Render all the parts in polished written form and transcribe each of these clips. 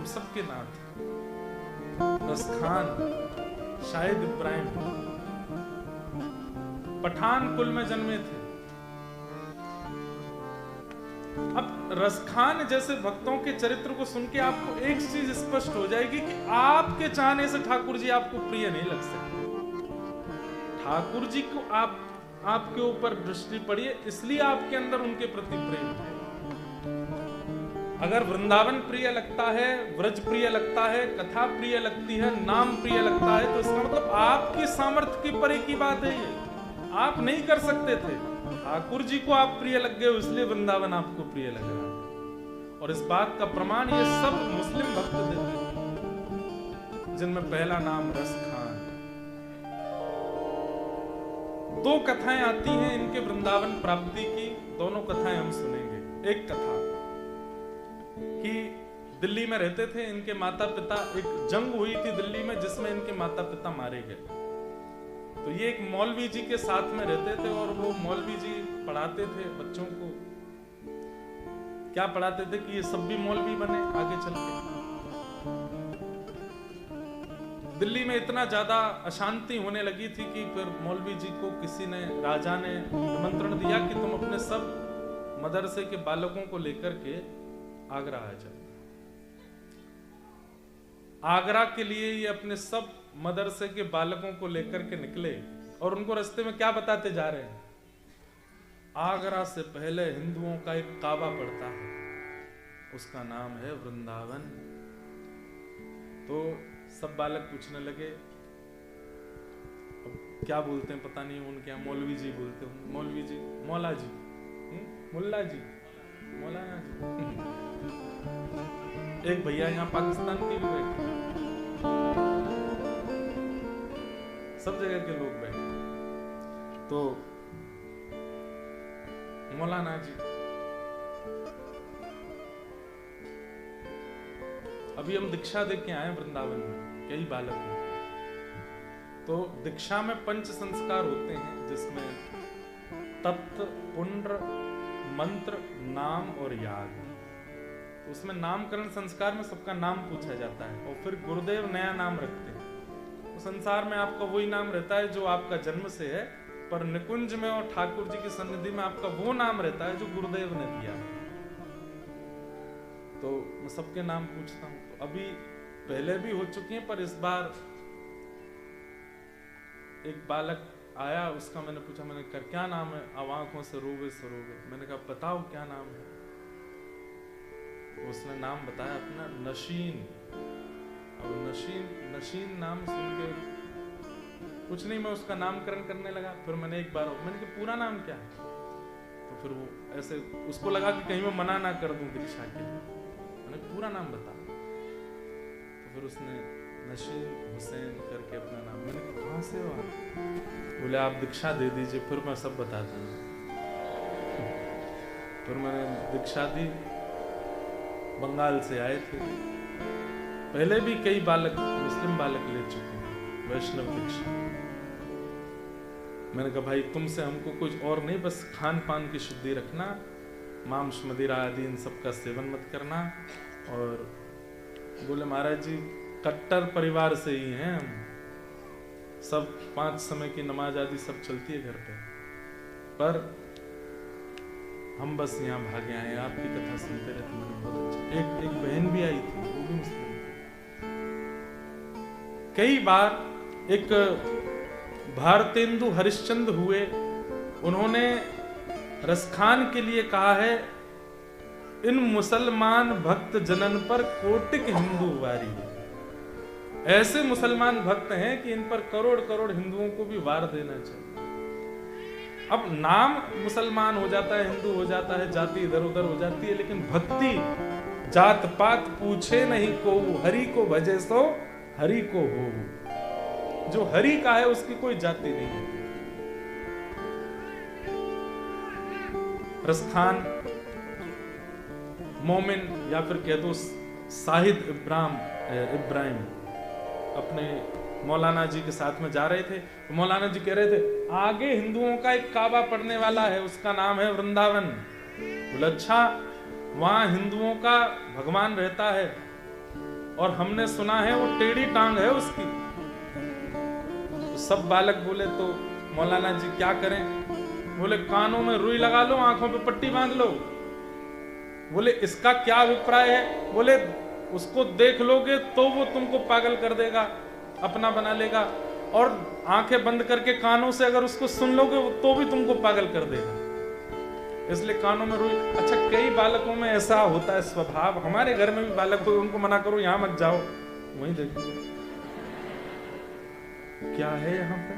सबके नाथ, रसखान शाहिद इब्राहिम पठान कुल में जन्मे थे। अब रसखान जैसे भक्तों के चरित्र को सुन के आपको एक चीज स्पष्ट हो जाएगी कि आपके चाहने से ठाकुर जी आपको प्रिय नहीं लग सकते। ठाकुर जी को आपके ऊपर दृष्टि पड़ी है, इसलिए आपके अंदर उनके प्रति प्रेम है। अगर वृंदावन प्रिय लगता है, व्रज प्रिय लगता है, कथा प्रिय लगती है, नाम प्रिय लगता है, तो इसका मतलब आपकी सामर्थ्य की परे की बात है। ये आप नहीं कर सकते थे। ठाकुर जी को आप प्रिय लग गए, इसलिए वृंदावन आपको प्रिय लग रहा है। और इस बात का प्रमाण ये सब मुस्लिम भक्त देते हैं, जिनमें पहला नाम रसखान। दो कथाएं आती हैं इनके वृंदावन प्राप्ति की, दोनों कथाएं हम सुनेंगे। एक कथा कि दिल्ली में रहते थे इनके माता पिता, एक जंग हुई थी दिल्ली में जिसमें इनके माता पिता मारे गए। तो ये एक मौलवी जी के साथ में रहते थे और वो मौलवी जी पढ़ाते थे बच्चों को। क्या पढ़ाते थे कि ये सब भी मौलवी बने आगे चल के। दिल्ली में इतना ज्यादा अशांति होने लगी थी कि फिर मौलवी जी को किसी ने, राजा ने निमंत्रण दिया कि तुम अपने सब मदरसे के बालकों को लेकर के आगरा आ जाओ। आगरा के लिए ये अपने सब मदरसे के बालकों को लेकर के निकले और उनको रास्ते में क्या बताते जा रहे हैं? आगरा से पहले हिंदुओं का एक काबा पड़ता है, उसका नाम है वृंदावन। तो सब बालक पूछने लगे, अब क्या बोलते हैं पता नहीं, उनके यहाँ मौलवी जी बोलते हैं। मौलवी जी, मौला जी, मुल्ला जी, मौलाना जी। एक भैया यहाँ पाकिस्तान के भी बैठे, सब जगह के लोग बैठे। तो मौलाना जी, अभी हम दीक्षा दे के आए वृंदावन में, कई बालक हैं। तो दीक्षा में पंच संस्कार होते हैं, जिसमें तत्व, पुण्य, मंत्र, नाम और याग। उसमें नामकरण संस्कार में सबका नाम पूछा जाता है और फिर गुरुदेव नया नाम रखते हैं। तो संसार में आपका वही नाम रहता है जो आपका जन्म से है, पर निकुंज में और ठाकुर जी की सन्निधि में आपका वो नाम रहता है जो गुरुदेव ने दिया। तो मैं सबके नाम पूछता हूँ। तो अभी पहले भी हो चुकी हैं, पर इस बार एक बालक आया, उसका मैंने पूछा, मैंने कहा क्या नाम है? अब आंखों से रोवे सरोवे। मैंने कहा बताओ क्या नाम है? उसने नाम बताया अपना, नशीन। अब नशीन नाम सुन के कुछ नहीं, मैं उसका नामकरण करने लगा। फिर मैंने एक बार मैंने कहा पूरा नाम क्या है? तो फिर वो ऐसे उसको लगा कि कहीं मैं मना ना कर दूं दीक्षा के लिए। मैंने पूरा नाम बता। तो फिर उसने नशीन हुसैन करके अपना नाम। मैंने कहा कहाँ से हो आप? बोले आप दीक्षा दे दीजिए, फिर मैं सब बताता हूँ। फिर मैंने दीक्षा दी। बंगाल से आए थे, पहले भी कई बालक, मुस्लिम बालक ले चुके हैं वैष्णव दीक्षा। मैंने कहा भाई तुमसे हमको कुछ और नहीं, बस खान पान की शुद्धि रखना, मांस मदिरा आदि इन सब का सेवन मत करना। और बोले महाराज जी कट्टर परिवार से ही हैं हम, सब 5 समय की नमाज आदि सब चलती है घर पे, पर हम बस यहाँ भागे आए, आपकी कथा सुनते रहते। मैंने बहुत अच्छा। एक बहन भी आई थी, वो भी मुस्लिम थी। कई बार एक भारतेंदु हरिश्चंद्र हुए, उन्होंने रसखान के लिए कहा है, इन मुसलमान भक्त जनन पर कोटिक हिंदू वारी है। ऐसे मुसलमान भक्त हैं कि इन पर करोड़ करोड़ हिंदुओं को भी वार देना चाहिए। अब नाम मुसलमान हो जाता है, हिंदू हो जाता है, जाति इधर उधर हो जाती है, लेकिन भक्ति जात पात पूछे नहीं को, हरि को भजे सो हरि को हो। जो हरि का है उसकी कोई जाति नहीं है। प्रस्थान मोमिन या फिर कह दो शाहिद इब्राहिम अपने मौलाना जी के साथ में जा रहे थे। तो मौलाना जी कह रहे थे आगे हिंदुओं का एक काबा पड़ने वाला है, उसका नाम है वृंदावन। बोले अच्छा, वहां हिंदुओं का भगवान रहता है? और हमने सुना है वो टेढ़ी टांग है उसकी। तो सब बालक बोले तो मौलाना जी क्या करें? बोले कानों में रुई लगा लो, आंखों पे पट्टी बांध लो। बोले इसका क्या अभिप्राय है? बोले उसको देख लोगे तो वो तुमको पागल कर देगा, अपना बना लेगा, और आंखें बंद करके कानों से अगर उसको सुन लोगे तो भी तुमको पागल कर देगा, इसलिए कानों में रुई। अच्छा, कई बालकों में ऐसा होता है स्वभाव, हमारे घर में भी बालक हो, उनको मना करो यहां मत जाओ, वहीं देखो क्या है यहाँ पे।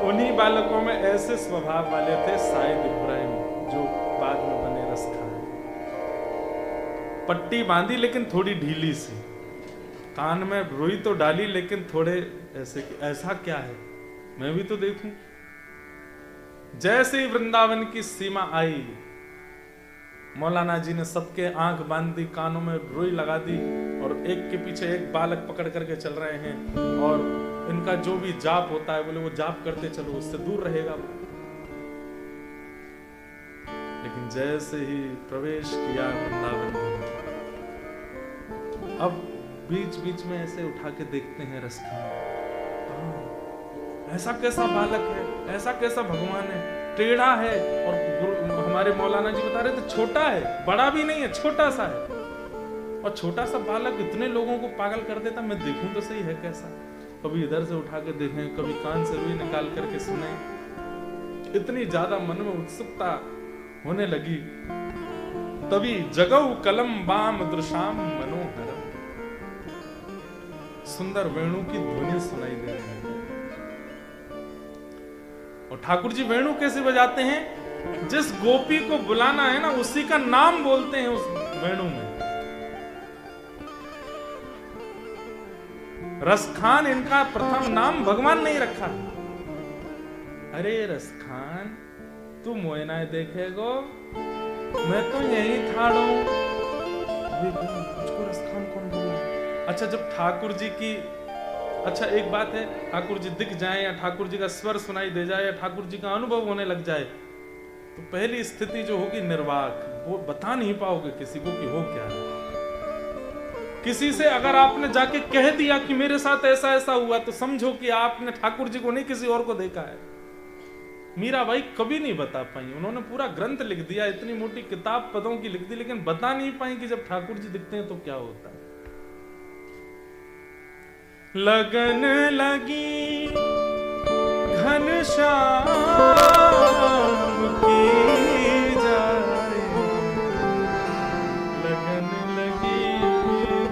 उन्हीं बालकों में ऐसे स्वभाव वाले थे शायद इब्राहिम, जो बाद में बने रसखान। पट्टी बांधी लेकिन थोड़ी ढीली सी, कान में रुई तो डाली लेकिन थोड़े ऐसे कि ऐसा क्या है, मैं भी तो देखूं। जैसे ही वृंदावन की सीमा आई, मौलाना जी ने सबके आंख बांध दी, कानों में रुई लगा दी, और एक के पीछे एक बालक पकड़ करके चल रहे हैं, और इनका जो भी जाप होता है बोले वो जाप करते चलो, उससे दूर रहेगा वो। लेकिन जैसे ही प्रवेश किया वृंदावन में, अब बीच बीच में ऐसे उठा के देखते हैं रसखान, ऐसा कैसा बालक है, ऐसा कैसा भगवान है, टेढ़ा है, और हमारे मौलाना जी बता रहे थे छोटा है, बड़ा भी नहीं है, छोटा सा है, और छोटा सा बालक इतने लोगों को पागल कर देता, मैं देखूं तो सही है कैसा। कभी इधर से उठा के देखें, कभी कान से रुई निकाल करके सुने, इतनी ज्यादा मन में उत्सुकता होने लगी। तभी जगऊ कलम बाम दृशाम मनोहरम, सुंदर वेणु की ध्वनि सुनाई दे रही है। और ठाकुर जी वेणु कैसे बजाते हैं? जिस गोपी को बुलाना है ना, उसी का नाम बोलते हैं उस वेणु में। रसखान इनका प्रथम नाम भगवान नहीं रखा। अरे रसखान तू मोयना देखेगो, मैं तो यही ठाड़ो। मुझको रसखान कौन बोला? अच्छा, जब ठाकुर जी की, अच्छा एक बात है, ठाकुर जी दिख जाए या ठाकुर जी का स्वर सुनाई दे जाए या ठाकुर जी का अनुभव होने लग जाए, तो पहली स्थिति जो होगी निर्वाक, वो बता नहीं पाओगे किसी को कि हो क्या है। किसी से अगर आपने जाके कह दिया कि मेरे साथ ऐसा ऐसा हुआ, तो समझो कि आपने ठाकुर जी को नहीं किसी और को देखा है। मीराबाई कभी नहीं बता पाई, उन्होंने पूरा ग्रंथ लिख दिया, इतनी मोटी किताब पदों की लिख दी, लेकिन बता नहीं पाई कि जब ठाकुर जी दिखते हैं तो क्या होता है। लगन लगी घनश्याम की जाए, लगन लगी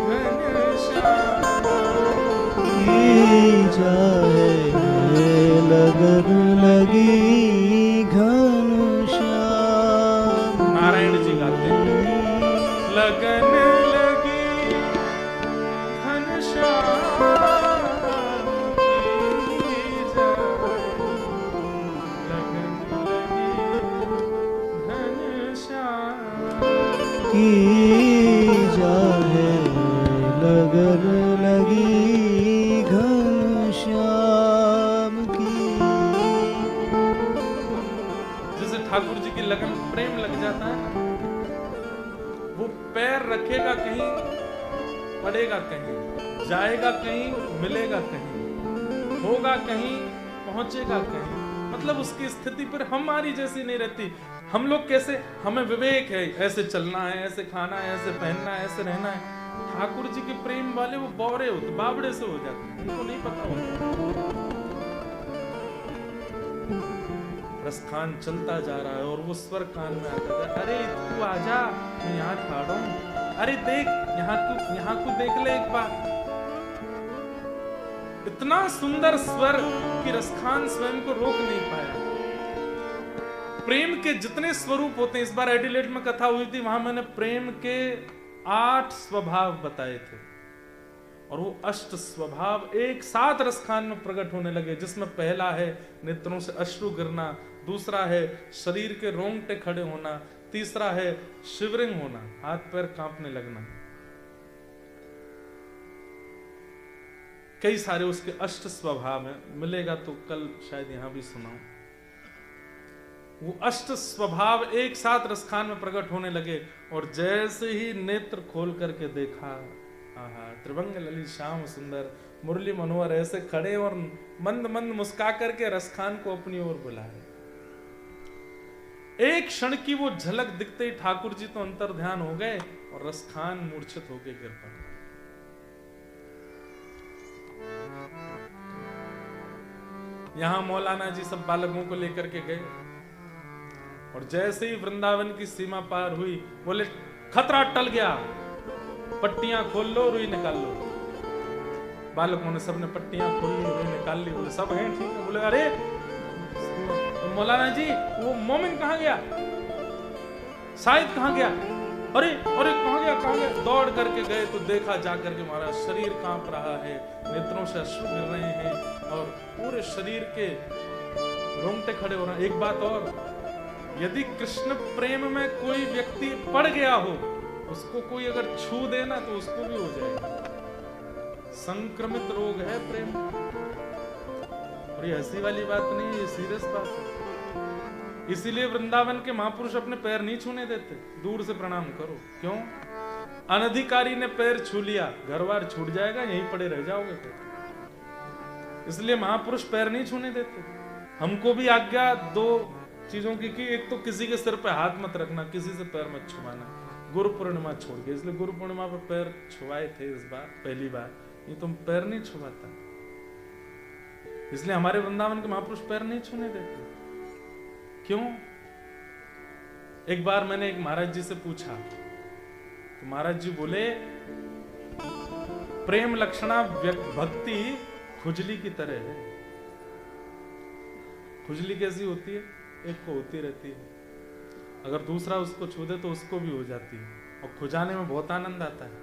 घनश्याम की जाए, लगन लगी घनश्याम। नारायण जी गाते हैं, लगन लगी घनश्याम की जाए, लगन लगी घनश्याम की। जैसे ठाकुर जी की लगन प्रेम लग जाता है ना, वो पैर रखेगा कहीं, पड़ेगा कहीं, जाएगा कहीं, मिलेगा कहीं, होगा कहीं, पहुंचेगा कहीं। मतलब उसकी स्थिति पर हमारी जैसी नहीं रहती। हम लोग कैसे, हमें विवेक है, ऐसे चलना है, ऐसे खाना है, ऐसे पहनना है, ऐसे रहना है। ठाकुर जी के प्रेम वाले वो बौरे होते, बाबड़े से हो जाते हैं, उनको नहीं पता होता। रसखान चलता जा रहा है और वो स्वर कान में आता है, अरे तू आजा, मैं यहाँ खड़ा हूं, अरे देख यहाँ को देख ले एक बार। इतना सुंदर स्वर कि रसखान स्वयं को रोक नहीं पाया। प्रेम के जितने स्वरूप होते हैं, इस बार एडिलेड में कथा हुई थी, वहां मैंने प्रेम के 8 स्वभाव बताए थे, और वो 8 स्वभाव एक साथ रसखान में प्रकट होने लगे, जिसमें पहला है नेत्रों से अश्रु गिरना, दूसरा है शरीर के रोंगटे खड़े होना, तीसरा है शिवरिंग होना, हाथ पैर कांपने लगना। कई सारे उसके 8 स्वभाव हैं, मिलेगा तो कल शायद यहां भी सुनाऊं। वो अष्ट स्वभाव एक साथ रसखान में प्रकट होने लगे। और जैसे ही नेत्र खोल करके देखा, आहा, त्रिभंग ललित श्याम सुंदर मुरली मनोहर ऐसे खड़े और मंद मंद मुस्का करके रसखान को अपनी ओर बुला रहे। एक क्षण की वो झलक दिखते ही ठाकुर जी तो अंतर ध्यान हो गए और रसखान मूर्छित होकर गिर पड़ा। यहां मौलाना जी सब बालकों को लेकर के गए और जैसे ही वृंदावन की सीमा पार हुई, बोले खतरा टल गया, पट्टियां खोल लो, रुई निकाल लो। बालकों ने सबने पट्टियां खोल ली, रुई निकाल ली। बोले सब हैं ठीक है। बोले अरे मौलाना जी वो मोमिन कहाँ गया, शायद कहाँ गया, अरे अरे कहाँ गया। दौड़ करके गए तो देखा जाकर के महाराज शरीर कांप रहा है, नेत्रों से अश्रु गिर रहे हैं और पूरे शरीर के रोंगटे खड़े हो रहे हैं। एक बात और, यदि कृष्ण प्रेम में कोई व्यक्ति पड़ गया हो, उसको कोई अगर छू देना तो उसको भी हो जाएगा। संक्रमित रोग है प्रेम। और ये हंसी वाली बात नहीं है, ये सीरियस बात है। इसीलिए वृंदावन के महापुरुष अपने पैर नहीं छूने देते, दूर से प्रणाम करो। क्यों? अनधिकारी ने पैर छू लिया, घर बार छूट जाएगा, यहीं पड़े रह जाओगे फिर। इसलिए महापुरुष पैर नहीं छूने देते। हमको भी आज्ञा दो चीजों की, एक तो किसी के सिर पे हाथ मत रखना, किसी से पैर मत छुआना, गुरु पूर्णिमा छोड़ के। इसलिए गुरु पूर्णिमा पर पैर छुआए थे इस बार, पहली बार। ये तुम पैर नहीं छुआता, इसलिए हमारे वृंदावन के महापुरुष पैर नहीं छूने देते। क्यों? एक बार मैंने एक महाराज जी से पूछा तो महाराज जी बोले प्रेम लक्षणा भक्ति खुजली की तरह है। खुजली कैसी होती है? एक को होती रहती है, अगर दूसरा उसको छू दे तो उसको भी हो जाती है, और खुजाने में बहुत आनंद आता है।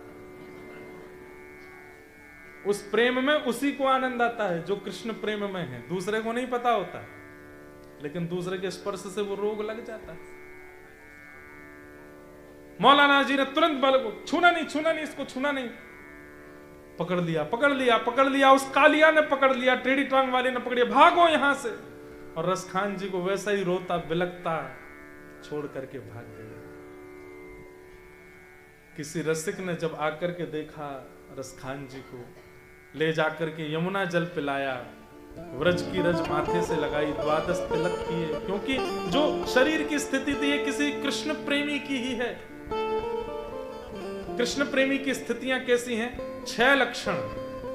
उस प्रेम में उसी को आनंद आता है जो कृष्ण प्रेम में है, दूसरे को नहीं पता होता, लेकिन दूसरे के स्पर्श से वो रोग लग जाता है। मौलाना जी ने तुरंत बालक को छूना नहीं, इसको छूना नहीं। पकड़ लिया, उस कालिया ने पकड़ लिया, टेढ़ी टांग वाले ने पकड़ लिया, भागो यहां से। और रसखान जी को वैसा ही रोता बिलकता छोड़ करके भाग गए। किसी रसिक ने जब आकर के देखा रसखान जी को, ले जाकर के यमुना जल पिलाया, व्रज की रज माथे से लगाई, द्वादश तिलक किए, क्योंकि जो शरीर की स्थिति थी ये किसी कृष्ण प्रेमी की ही है। कृष्ण प्रेमी की स्थितियां कैसी हैं? 6 लक्षण।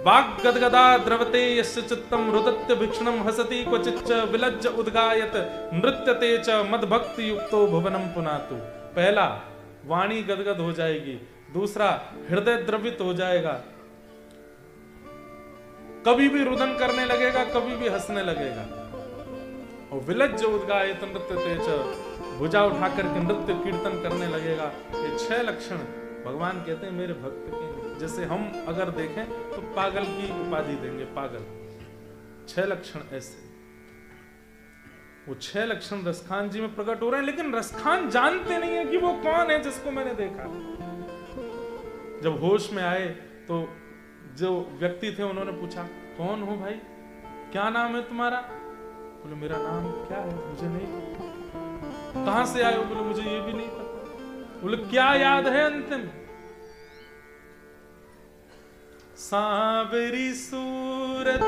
वाग गदगदा द्रवते यस्य चित्तम रुदत्य भिक्षणम हसति क्वचिच्च विलज्ज उद्गायत नृत्यते च मदभक्ति युक्तो भुवनम पुनातु। पहला, वाणी गदगद हो जाएगी। दूसरा, हृदय द्रवित हो जाएगा, कभी भी रुदन करने लगेगा, कभी भी हंसने लगेगा। और विलज्ज उद्गायत नृत्यते च, भुजा उठा करके नृत्य कीर्तन करने लगेगा। ये 6 लक्षण भगवान कहते हैं मेरे भक्त के। जैसे हम अगर देखें तो पागल की उपाधि देंगे, पागल। 6 लक्षण ऐसे। वो 6 लक्षण रसखान जी में प्रकट हो रहे हैं, लेकिन रसखान जानते नहीं है कि वो कौन है जिसको मैंने देखा। जब होश में आए तो जो व्यक्ति थे उन्होंने पूछा, कौन हो भाई, क्या नाम है तुम्हारा? बोले मेरा नाम क्या है, मुझे नहीं। कहां से आए हो? बोले मुझे ये भी नहीं पता। बोले क्या याद है अंतिम? सांवरी सूरत,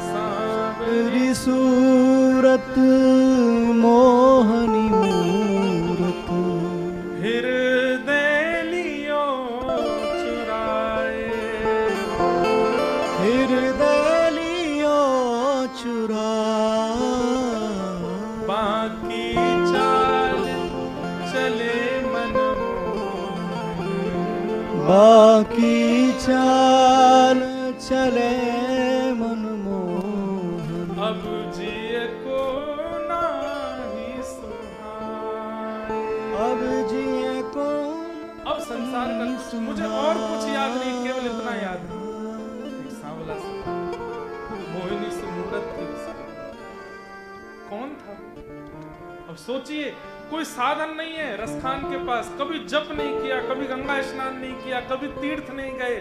सांवरी सूरत, मोहनी मूरत, हृदय लियो चुराए, हृदय लियो चुराए, बाकी चाल चले बाकी चाल चले मनमोहन, अब जिए को नाही सुहाए, अब जिए को। अब संसार का मुझे और कुछ याद नहीं, केवल इतना याद है, एक सांवला सा मोहिनी सी मूरत थी उसकी। कौन था? अब सोचिए, कोई साधन नहीं है रसखान के पास, कभी जप नहीं किया, कभी गंगा स्नान नहीं किया, कभी तीर्थ नहीं गए,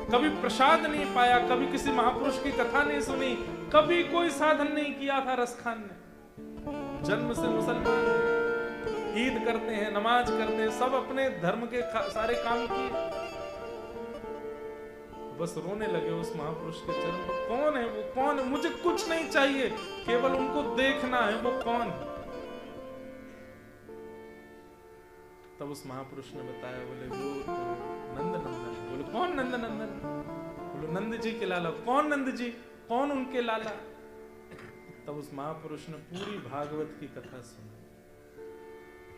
कभी प्रसाद नहीं पाया, कभी किसी महापुरुष की कथा नहीं सुनी, कभी कोई साधन नहीं किया था रस खान ने। जन्म से मुसलमान, ईद करते हैं, नमाज करते हैं, सब अपने धर्म के सारे काम किए, बस रोने लगे उस महापुरुष के चरण पर। कौन है वो, कौन है? मुझे कुछ नहीं चाहिए, केवल उनको देखना है, वो कौन है? तब उस महापुरुष ने बताया, बोले वो तो नंद नंदन। बोले कौन नंद नंदन? बोले नंद जी के लाला। कौन नंद जी? कौन उनके लाला? तब उस महापुरुष ने पूरी भागवत की कथा सुनी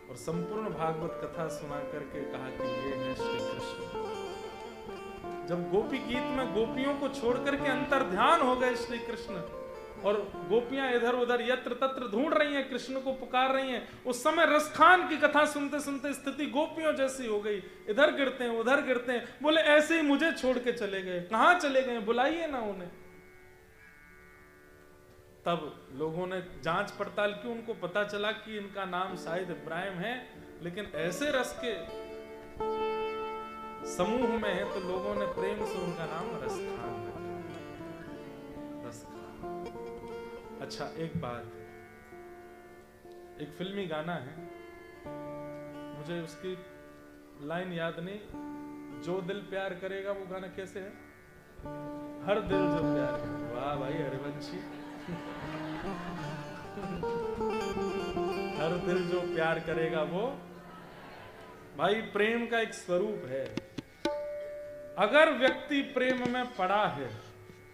और संपूर्ण भागवत कथा सुना करके कहा कि ये है श्री कृष्ण। जब गोपी गीत में गोपियों को छोड़ करके अंतर ध्यान हो गए श्री कृष्ण, और गोपियां इधर उधर यत्र तत्र ढूंढ रही हैं, कृष्ण को पुकार रही हैं, उस समय रसखान की कथा सुनते सुनते स्थिति गोपियों जैसी हो गई, इधर गिरते हैं उधर गिरते हैं। बोले ऐसे ही मुझे छोड़ के चले गए, कहां चले गए, बुलाइए ना उन्हें। तब लोगों ने जांच पड़ताल की, उनको पता चला कि इनका नाम शायद इब्राहिम है, लेकिन ऐसे रस के समूह में है तो लोगों ने प्रेम से उनका नाम रसखान रखा। रसखान। अच्छा एक बात, एक फिल्मी गाना है, मुझे उसकी लाइन याद नहीं, जो दिल प्यार करेगा, वो गाना कैसे है? हर दिल जो प्यार करेगा। वाह भाई हरिवंशी। हर दिल जो प्यार करेगा वो, भाई प्रेम का एक स्वरूप है। अगर व्यक्ति प्रेम में पड़ा है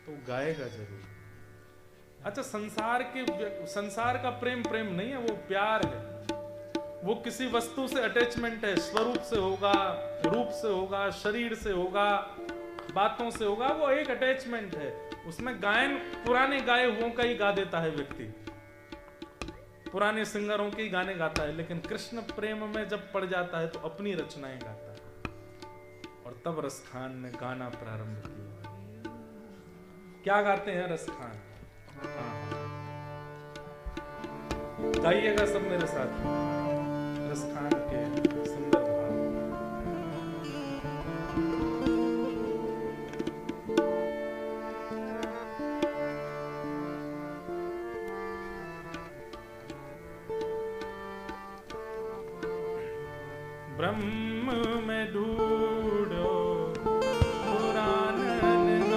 तो गाएगा जरूर। अच्छा संसार का प्रेम प्रेम नहीं है, वो प्यार है। वो किसी वस्तु से अटैचमेंट है, स्वरूप से होगा, रूप से होगा, शरीर से होगा, बातों से होगा, वो एक अटैचमेंट है। उसमें गायन पुराने गाए हुओं का ही गा देता है व्यक्ति, पुराने सिंगरों के ही गाने गाता है, लेकिन कृष्ण प्रेम में जब पड़ जाता है तो अपनी रचनाएं गाता है। और तब रसखान ने गाना प्रारंभ किया। क्या गाते हैं रसखान? गाइएगा सब मेरे साथ रसखान के सुंदर भाव। ब्रह्म में ढूंढो पुराण वेद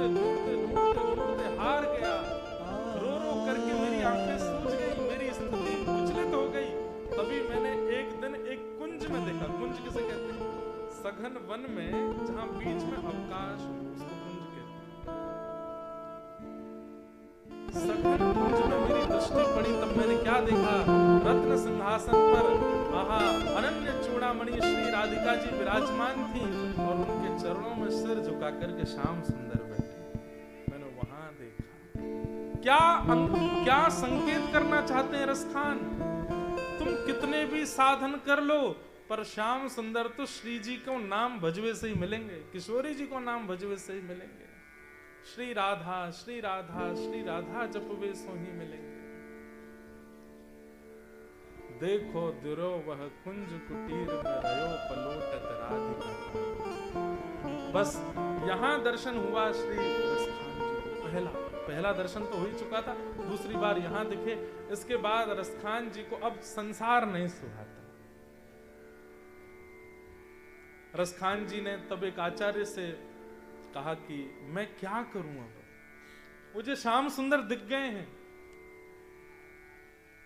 ढूंढते हार गया। रो रो करके मेरी आंखें सूज गई, मेरी स्थिति विचलित हो गई। तभी मैंने एक दिन एक कुंज में देखा। कुंज किसे कहते हैं? सघन वन में जहां बीच में अवकाश हो, उसको कुंज कहते हैं। सघन कुंज में मेरी दृष्टि पड़ी, तब मैंने क्या देखा? रत्न सिंहासन पर आहा अनन्य चूड़ामणि श्री राधिका जी विराजमान थी और उनके चरणों में सिर झुका करके श्याम सुंदर बैठे। मैंने वहां देखा। क्या संकेत करना चाहते हैं रसखान? तुम कितने भी साधन कर लो, पर श्याम सुंदर तो श्री जी को नाम भजवे से ही मिलेंगे, किशोरी जी को नाम भजवे से ही मिलेंगे। श्री राधा श्री राधा श्री राधा जपवे सो ही मिलेंगे। देखो दुरो वह कुंज कुटीर में रयो पलोटत राधिका। बस यहां दर्शन हुआ श्री रसखान जी को। पहला दर्शन तो हो ही चुका था, दूसरी बार यहां दिखे। इसके बाद रसखान जी को अब संसार नहीं सुहाता। रसखान जी ने तब एक आचार्य से कहा कि मैं क्या करूं, अब मुझे श्याम सुंदर दिख गए हैं,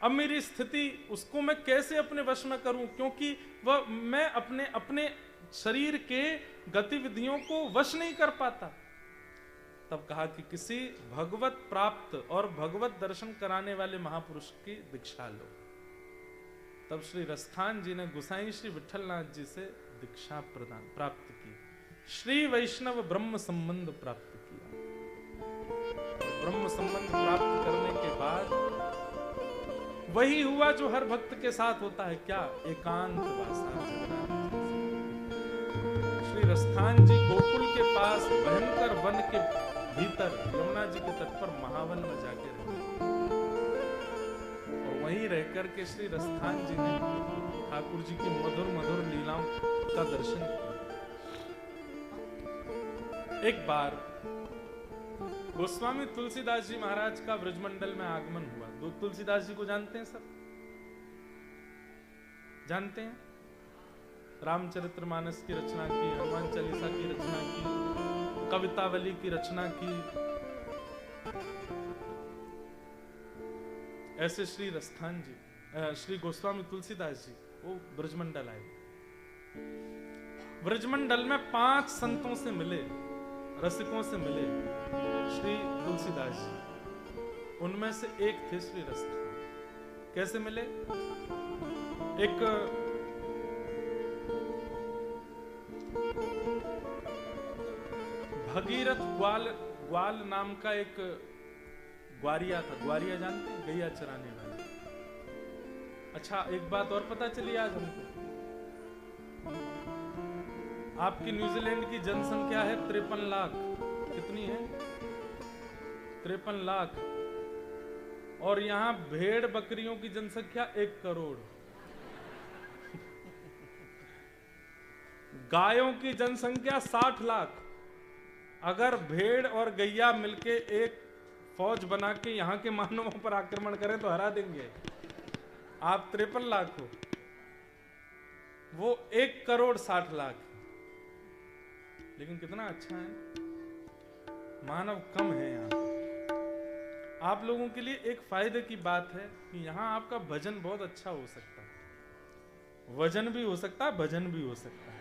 अब मेरी स्थिति उसको मैं कैसे अपने वश में करूं, क्योंकि मैं अपने शरीर के गतिविधियों को वश नहीं कर पाता। तब कहा कि किसी भगवत प्राप्त और भगवत दर्शन कराने वाले महापुरुष की दीक्षा लो। तब श्री रसखान जी ने गोसाई श्री विठलनाथ जी से दीक्षा प्राप्त की, श्री वैष्णव ब्रह्म संबंध प्राप्त किया। ब्रह्म संबंध प्राप्त करने के बाद वही हुआ जो हर भक्त के साथ होता है। क्या? एकांत वासा। श्री रसखान जी गोकुल के पास भयंकर वन के भीतर यमुना जी के तट पर महावन में जाके रहे और वहीं रहकर के श्री रसखान जी ने ठाकुर जी की मधुर मधुर लीलाओं का दर्शन किया। एक बार गोस्वामी तुलसीदास जी महाराज का ब्रजमंडल में आगमन हुआ। दो तुलसीदास जी को जानते हैं सब? जानते हैं? रामचरितमानस की रचना की, हनुमान चालीसा की रचना की, कवितावली की रचना की। ऐसे श्री रसखान जी, श्री गोस्वामी तुलसीदास जी वो ब्रजमंडल आए। ब्रजमंडल में 5 संतों से मिले, रसिकों से मिले श्री तुलसीदास जी। उनमें से एक थे श्री रसखान। कैसे मिले? एक भगीरथ ग्वाल नाम का एक ग्वारिया था। ग्वारिया जानते हैं? गैया चराने वाला। अच्छा, एक बात और पता चली आज हमको। आपकी न्यूजीलैंड की जनसंख्या है 53 लाख। कितनी है? 53 लाख। और यहां भेड़ बकरियों की जनसंख्या 1 करोड़। गायों की जनसंख्या 60 लाख। अगर भेड़ और गैया मिलके एक फौज बना के यहां के मानवों पर आक्रमण करें तो हरा देंगे। आप 53 लाख हो, वो 1 करोड़ 60 लाख। लेकिन कितना अच्छा है, मानव कम है यहाँ। आप लोगों के लिए एक फायदे की बात है कि यहाँ आपका भजन बहुत अच्छा हो सकता है, वजन भी हो सकता है, भजन भी हो सकता है।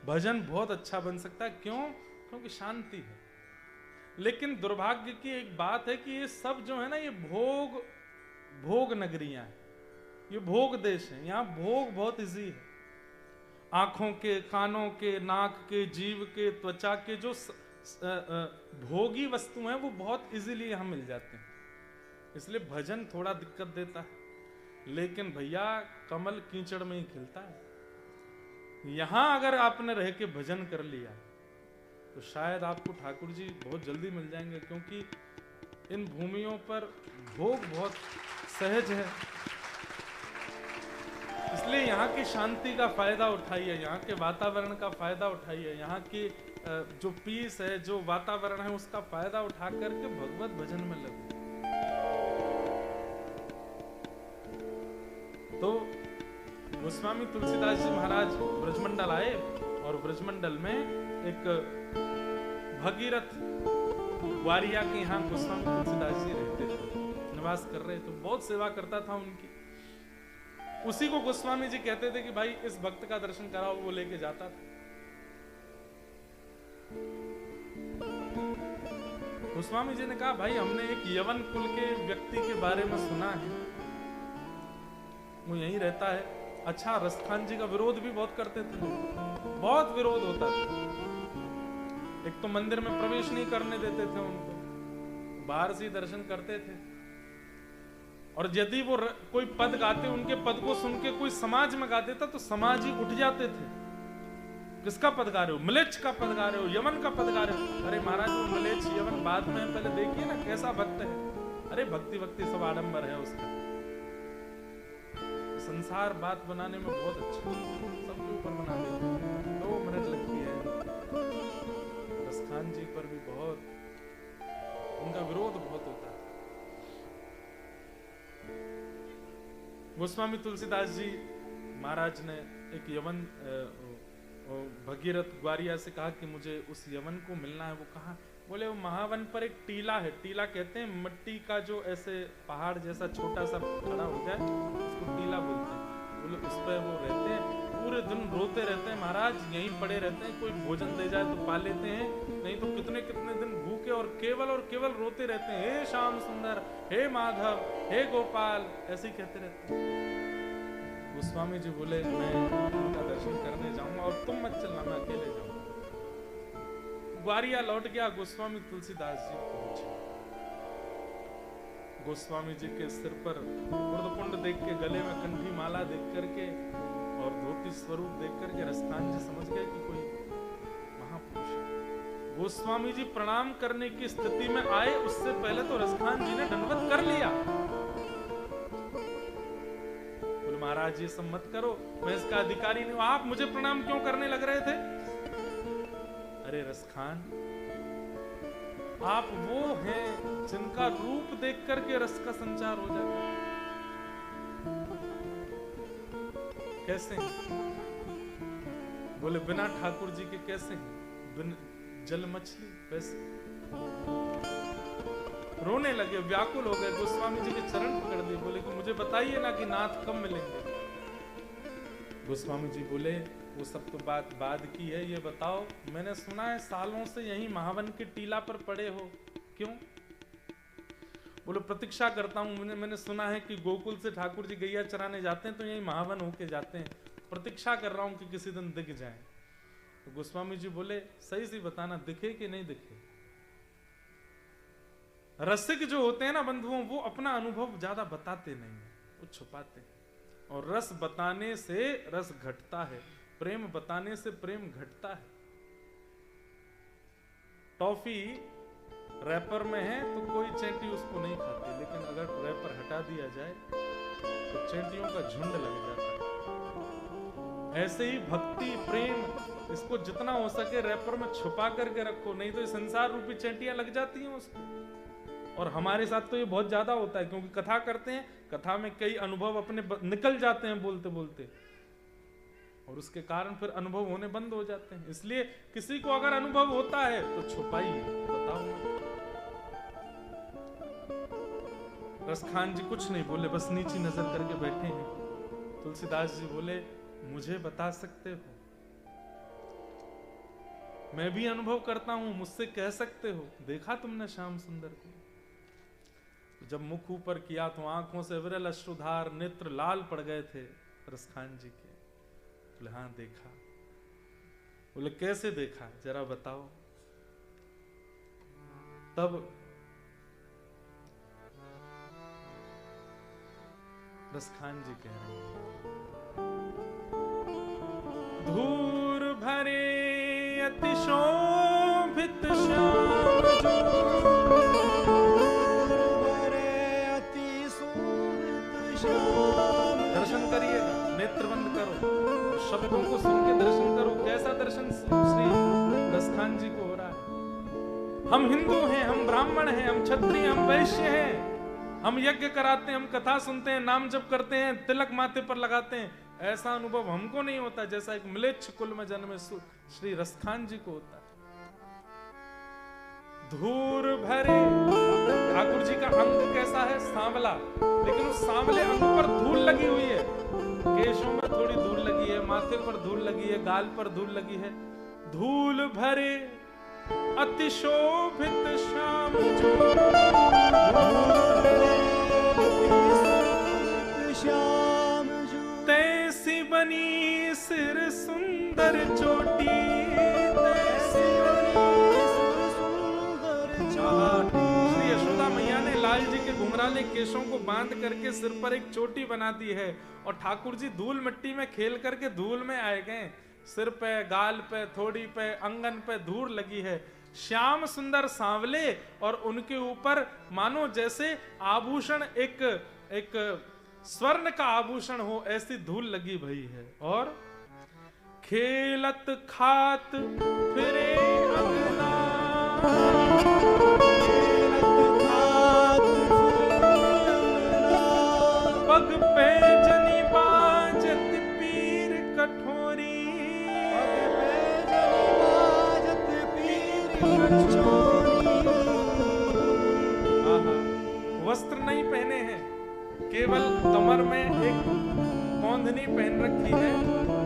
भजन बहुत अच्छा बन सकता है। क्यों? क्योंकि शांति है। लेकिन दुर्भाग्य की एक बात है कि ये सब जो है ना, ये भोग नगरियां हैं, ये भोग देश है। यहाँ भोग बहुत इजी है। आंखों के, कानों के, नाक के, जीव के, त्वचा के जो भोगी वस्तु हैं वो बहुत इजीली यहाँ मिल जाते हैं। इसलिए भजन थोड़ा दिक्कत देता है। लेकिन भैया कमल कीचड़ में ही खिलता है। यहां अगर आपने रह के भजन कर लिया तो शायद आपको ठाकुर जी बहुत जल्दी मिल जाएंगे, क्योंकि इन भूमियों पर भोग बहुत सहज है। इसलिए यहाँ की शांति का फायदा उठाइए, यहाँ के वातावरण का फायदा उठाइए, यहाँ की जो पीस है, जो वातावरण है, उसका फायदा उठा करके भगवत भजन में लगो। तो गोस्वामी तुलसीदास जी महाराज ब्रजमंडल आए और ब्रजमंडल में एक भगीरथ ग्वारिया के यहाँ गोस्वामी तुलसीदास जी रहते थे, निवास कर रहे थे, बहुत सेवा करता था उनकी। उसी को गोस्वामी जी कहते थे कि भाई इस भक्त का दर्शन कराओ, वो लेके जाता था। गोस्वामी जी ने कहा भाई हमने एक यवन कुल के व्यक्ति के बारे में सुना है, वो यहीं रहता है। अच्छा, रसखान जी का विरोध भी बहुत करते थे, बहुत विरोध होता था। एक तो मंदिर में प्रवेश नहीं करने देते थे उनको, बाहर से ही दर्शन करते थे। और यदि वो कोई पद गाते, उनके पद को सुन के कोई समाज में गा देता तो समाज ही उठ जाते थे। किसका पद गा रहे हो? म्लेच्छ का पद गा रहे हो, यवन का पद गा रहे हो। अरे महाराज वो म्लेच्छ यवन बाद में, पहले देखिए ना कैसा भक्त है। अरे भक्ति भक्ति सब आडंबर है उसका। संसार बात बनाने में बहुत अच्छा, सबके ऊपर बना देते हैं, 2 मिनट लगती है। रसखान जी पर भी बहुत उनका विरोध बहुत होता है। गोस्वामी तुलसीदास जी महाराज ने एक यवन भगीरथ ग्वारिया से कहा कि मुझे उस यवन को मिलना है। वो कहा? बोले वो महावन पर एक टीला है। टीला कहते हैं मिट्टी का जो ऐसे पहाड़ जैसा छोटा सा खड़ा हो जाए, उसको टीला बोलते हैं। बोले उस पर वो रहते हैं, पूरे दिन रोते रहते हैं महाराज, यहीं पड़े रहते हैं। कोई भोजन दे जाए तो पा लेते हैं, नहीं तो कितने कितने दिन भूखे और केवल रोते रहते हैं। हे श्याम सुंदर, हे माधव, हे गोपाल, ऐसे ही कहते रहते हैं। गोस्वामी जी बोले मैं उनका दर्शन करने जाऊंगा और तुम मत चलना, मैं अकेले जाऊंगा। ग्वारिया लौट गया। गोस्वामी तुलसीदास जी पहुंचे। गोस्वामी जी के सिर पर उर्दपुंड देख के, गले में कंठी माला देख करके और धोती स्वरूप देख करके रसखान जी समझ गए कि कोई महापुरुष है। गोस्वामी जी प्रणाम करने की स्थिति में आए, उससे पहले तो रसखान जी ने दंडवत कर लिया। महाराज ये सब मत करो, मैं इसका अधिकारी नहीं हूं, आप मुझे प्रणाम क्यों करने लग रहे थे? अरे रसखान, आप वो हैं जिनका रूप देख करके रस का संचार हो जाता है। कैसे हैं? बोले बिना ठाकुर जी के कैसे हैं? बिन जल मछली वैसे। रोने लगे, व्याकुल हो गए, गोस्वामी जी के चरण पकड़ दिए। बोले कि मुझे बताइए ना कि नाथ कब मिलेंगे। गोस्वामी जी बोले वो सब तो बात बाद की है, ये बताओ मैंने सुना है सालों से यहीं महावन के टीला पर पड़े हो, क्यों? बोले प्रतीक्षा करता हूँ, मैंने सुना है कि गोकुल से ठाकुर जी गैया चराने जाते हैं तो यहीं महावन होके जाते हैं, प्रतीक्षा कर रहा हूँ कि किसी दिन दिख जाए। तो गोस्वामी जी बोले सही सी बताना, दिखे कि नहीं दिखे? रसिक जो होते हैं ना बंधुओं, वो अपना अनुभव ज्यादा बताते नहीं है, वो छुपाते हैं। और रस बताने से रस घटता है, प्रेम बताने से प्रेम घटता है। टॉफी रैपर में है तो कोई चेंटी उसको नहीं खाती, लेकिन अगर रैपर हटा दिया जाए तो चेंटियों का झुंड लग जाता है। ऐसे ही भक्ति प्रेम, इसको जितना हो सके रैपर में छुपा करके रखो, नहीं तो संसार रूपी चेंटियां लग जाती हैं उसको। और हमारे साथ तो ये बहुत ज्यादा होता है, क्योंकि कथा करते हैं, कथा में कई अनुभव अपने निकल जाते हैं बोलते बोलते, और उसके कारण फिर अनुभव होने बंद हो जाते हैं। इसलिए किसी को अगर अनुभव होता है तो छुपाइए, बताओ। रसखान जी कुछ नहीं बोले, बस नीची नजर करके बैठे हैं। तुलसीदास जी बोले मुझे बता सकते हो, मैं भी अनुभव करता हूं, मुझसे कह सकते हो? देखा तुमने श्याम सुंदर को? जब मुख ऊपर किया तो आंखों से विरल अश्रुधार, नेत्र लाल पड़ गए थे रसखान जी के। बोले हाँ देखा। बोले कैसे देखा, जरा बताओ। तब रसखान जी कह रहे हैं, धूर भरे अति शोभित श्याम दर्शन करिएगा, नेत्र बंद करो, शब्दों को सुन के दर्शन करो। कैसा दर्शन श्री रसखान जी को हो रहा है? हम हिंदू हैं, हम ब्राह्मण हैं, हम क्षत्रिय, हम वैश्य हैं, हम यज्ञ कराते हैं, हम कथा सुनते हैं, नाम जप करते हैं, तिलक माथे पर लगाते हैं। ऐसा अनुभव हमको नहीं होता जैसा एक म्लेच्छ कुल में जन्मे श्री रसखान जी को होता है। धूर भरे। ठाकुर जी का अंग कैसा है? सांवला, लेकिन उस सांवले अंग पर धूल लगी हुई है। केशों में थोड़ी धूल लगी है, माथे पर धूल लगी है, गाल पर धूल लगी है। धूल भरे अति शोभित श्याम जो, श्याम जो, तैसी बनी सिर सुंदर चोटी, तैसी बनी सुंदर चोटी। श्री यशोदा मैया ने लाल जी के घुंघराले केशों को बांध करके सिर पर एक चोटी बना दी है, और ठाकुर जी धूल मिट्टी में खेल करके धूल में आए गए। सिर पे, गाल पे, थोड़ी पे, अंगन पे धूल लगी है। श्याम सुंदर सांवले, और उनके ऊपर मानो जैसे आभूषण एक स्वर्ण का आभूषण हो, ऐसी धूल लगी भई है। और खेलत खात फिरे अंगना, पग पे जनी बाजत पीर कठोरी, वस्त्र नहीं पहने हैं, केवल कमर में एक कौंधनी पहन रखी है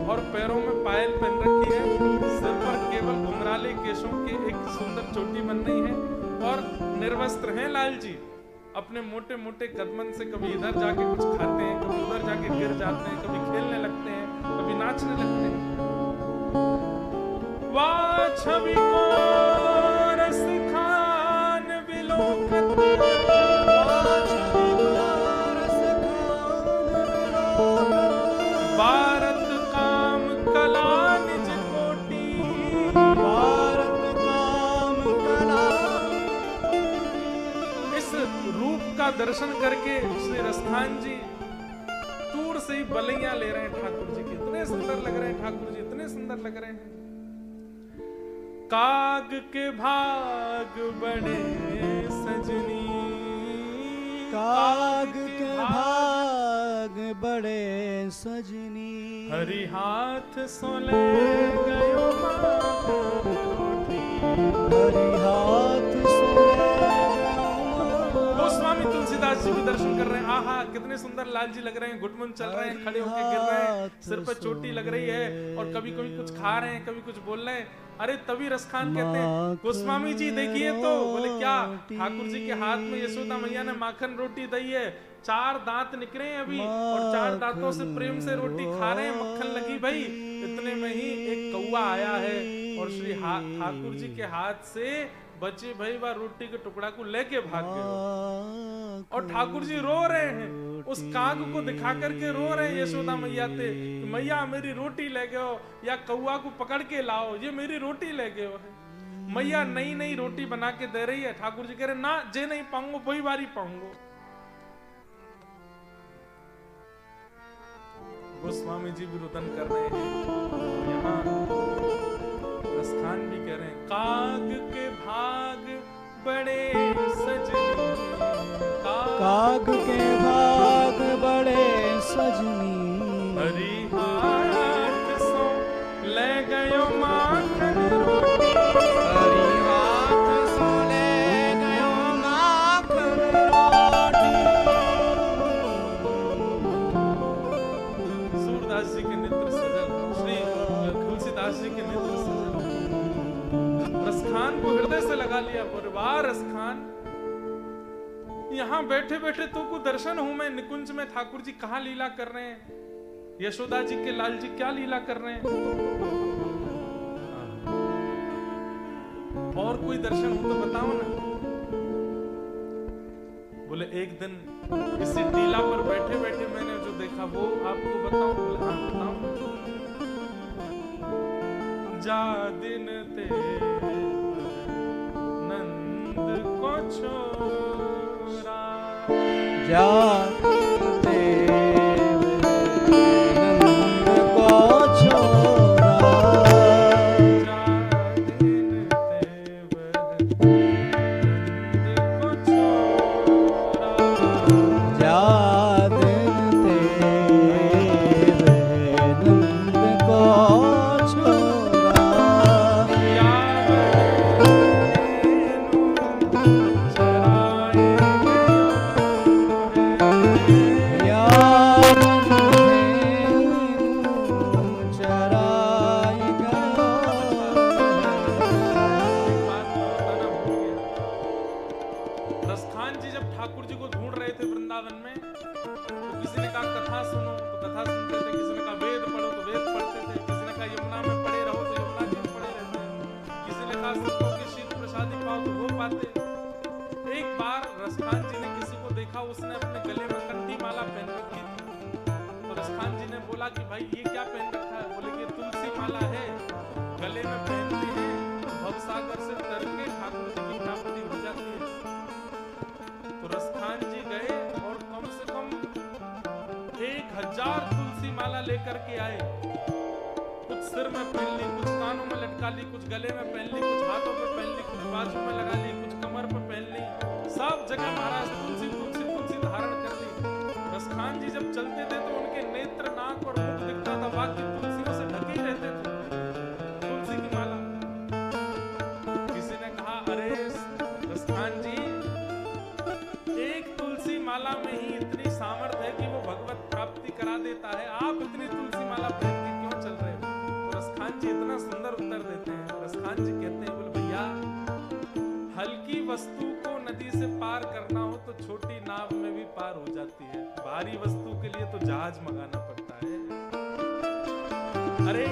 और पैरों में पायल पहन रखी है। सिर पर केवल घुंघराले केशों की एक सुंदर चोटी बन रही है, और निर्वस्त्र हैं लाल जी। अपने मोटे मोटे कदमन से कभी इधर जाके कुछ खाते हैं, कभी उधर जाके गिर जाते हैं, कभी खेलने लगते हैं, कभी नाचने लगते हैं। वाह छवि को रस खान विलोकत, भारत काम कला निज कोटि, भारत काम कला। इस रूप का दर्शन करके श्री रसखान जी दूर से ही बलैया ले रहे हैं ठाकुर जी की। इतने सुंदर लग रहे हैं ठाकुर जी, इतने सुंदर लग रहे हैं। काग के भाग बड़े सजनी, काग के भाग बड़े सजनी, हरि हाथ सोले गयो माखन, हरि हाथ सोले गोस्वामी तुलसीदास जी भी दर्शन कर रहे हैं। आहा कितने सुंदर लाल जी लग रहे हैं, घुटमुन चल रहे हैं, खड़े होके गिर रहे हैं, सिर पर चोटी लग रही है, और कभी कभी कुछ खा रहे हैं, कभी कुछ बोल रहे हैं। अरे तभी रसखान कहते हैं, गोस्वामी जी देखिए तो। बोले क्या? ठाकुर जी के हाथ में यशोदा मैया ने माखन रोटी दी है, 4 दांत निकले हैं अभी, और 4 दांतों से प्रेम से रोटी खा रहे हैं, मक्खन लगी भाई। इतने में ही एक कौवा आया है, और श्री ठाकुर जी के हाथ से बचे भाई वह रोटी के टुकड़ा को लेके भाग गए, और ठाकुर जी रो रहे हैं। उस काग को दिखा करके रो रहे हैं यशोदा मैया से, मैया मेरी रोटी ले गयो, या कौआ को पकड़ के लाओ, ये मेरी रोटी ले गयो है। मैया नई नई रोटी बना के दे रही है। ठाकुर जी कह रहे ना, जे नहीं पाऊंगो वही बारी पाऊंगो। गोस्वामी जी भी रुदन कर रहे हैं, यहाँ रसखान भी कह रहे हैं, काग के भाग बड़े सजनी, काग के भाग बड़े सजनी, हरि हाथ सो ले गयो माखन रोटी, हरि हाथ सो ले गयो माखन रोटी। सूरदास जी के नेत्र सजल, श्री तुलसीदास जी के नेत्र सजल। रसखान को हृदय से लगा लिया, वाह रसखान, यहाँ बैठे बैठे तो को दर्शन हूं मैं निकुंज में। ठाकुर जी कहाँ लीला कर रहे हैं, यशोदा जी के लाल जी क्या लीला कर रहे हैं। और कोई दर्शन हो तो बताओ ना। बोले एक दिन इसी टीला पर बैठे बैठे मैंने जो देखा वो आपको बताऊं। बोले हाँ बताओ। जा दिन ते नंद को छोरा, जाते नंद को छोरा, जा दिन ते नंद को छोरा, जा दिन ते नंद को छोरा, या ठाकुर जी को ढूंढ रहे थे वृंदावन में, तो किसी ने कहा कथा सुनो तो कथा सुनते थे, किसी ने कहा वेद पढ़ो तो वेद पढ़ते थे, किसी ने कहा यमुना में पड़े रहो तो यमुना जी में पड़े रहते हैं, किसी ने कहा संतों की शील प्रसादी पाओ तो वो पाते। एक बार रसखान जी ने किसी को देखा, उसने अपने गले में कंठी माला पहन रखी थी, तो रसखान जी ने बोला कि भाई ये क्या पहन रखा है? बोले कि तुलसी माला है, गले में पहनते हैं, भवसागर से तर के ठाकुर जी की प्राप्ति हो जाती है। तो रसखान जी गए और कम से कम 1000 तुलसी माला लेकर के आए। कुछ सिर में पहन ली, कुछ कानों में लटका ली, कुछ गले में पहन ली, कुछ हाथों पे पहन ली, कुछ बाजू में लगा ली, कुछ कमर पे पहन ली, सब जगह महाराज तुलसी तुलसी तुलसी धारण कर ली। रसखान जी जब चलते थे तो उनके नेत्र, नाक और मुख दिखता था, बाकी तुलसियों से ढके ही रहते थे, तुलसी की माला। किसी ने कहा अरे रसखान जी, एक तुलसी माला में ही इतनी सामर्थ्य है कि वो भगवत प्राप्ति करा देता है, आप इतनी तुलसी माला पहन के क्यों चल रहे हो? तो रसखान जी इतना सुंदर उत्तर देते हैं। रसखान जी कहते हैं, बोले भैया, हल्की वस्तु को नदी से पार करना हो तो छोटी नाव में भी पार हो जाती है, भारी वस्तु के लिए तो जहाज मंगाना पड़ता है। अरे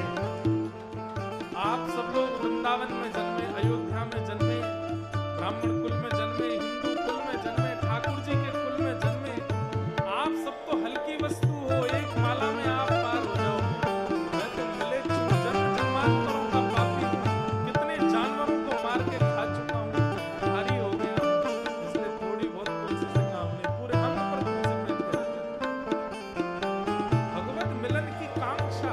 आप सब लोग वृंदावन में जन्मे, अयोध्या में जन्मे, ब्राह्मण कुल में जन्मे, हिंदू कुल में जन्मे, ठाकुर जी के कुल में जन्मे, आप सब तो हल्की वस्तु हो, एक माला में आप पार हो जाओ। मैं तो मिले जन्म जन्मांतरों का पापी हूं, कितने जानवरों को मार के खा चुका हूं, भारी हो गया हूं, इसलिए थोड़ी बहुत तुलसी से काम नहीं, पूरे हम पर तुलसी प्रेम करते हैं। भगवत मिलन की कांक्षा।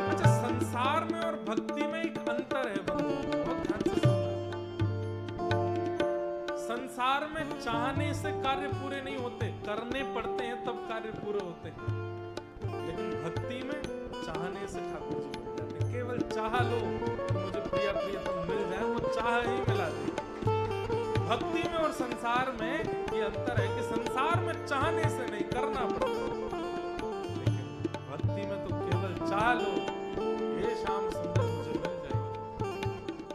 अच्छा, संसार में और भक्ति में एक अंतर है बंधु, बहुत ध्यान से सुनो। संसार में चाहने से कार्य पूरे नहीं होते, करने पड़ते हैं तब कार्य पूरे होते हैं, लेकिन भक्ति में चाहने से ठाकुर जी मिल जाते हैं। केवल चाह लो तो मुझे प्रिया प्रियतम मिल जाए, वो चाह ही मिला दे। भक्ति में और संसार में ये अंतर है कि संसार में चाहने से नहीं, करना पड़ता है, लेकिन भक्ति में तो केवल चाह लो, हे श्याम सुंदर मुझे मिल जाइए,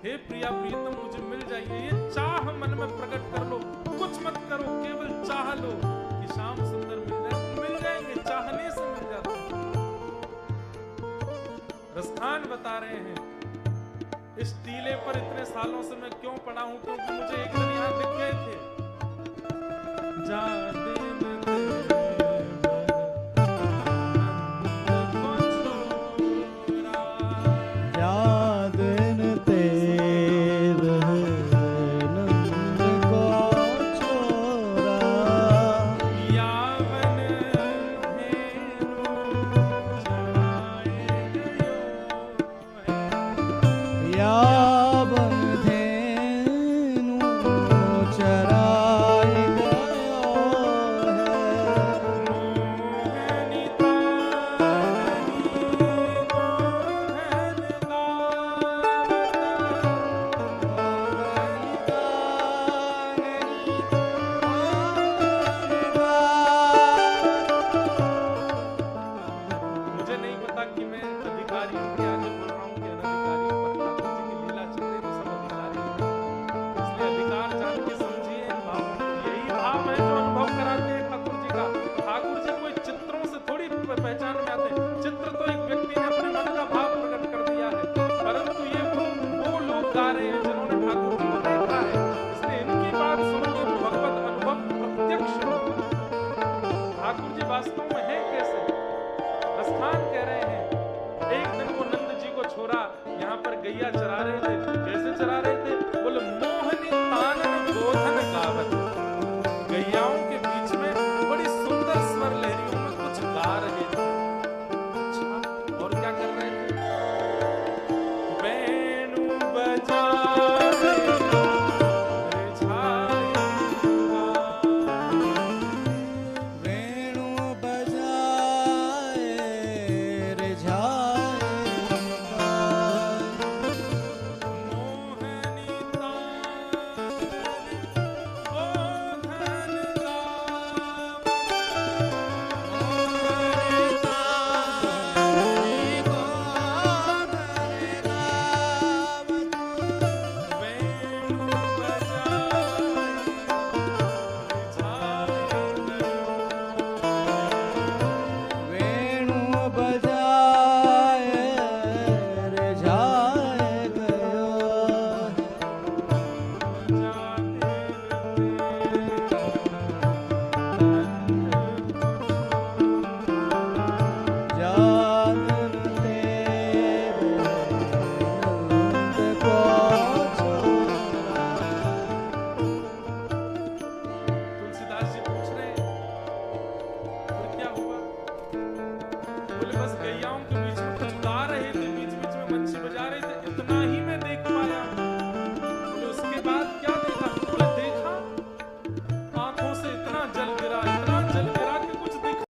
हे प्रिया प्रियतम मुझे मिल जाइए, ये चाह मन में प्रकट कर लो, कुछ मत करो, केवल चाह लो कि श्याम सुंदर मिल जाएंगे, चाहने से मिल जाते हैं। रसखान बता रहे हैं, इस टीले पर इतने सालों से मैं क्यों पड़ा हूं, क्योंकि मुझे एक दिन यहाँ दिख गए थे, जा दिन गैया चरा रहे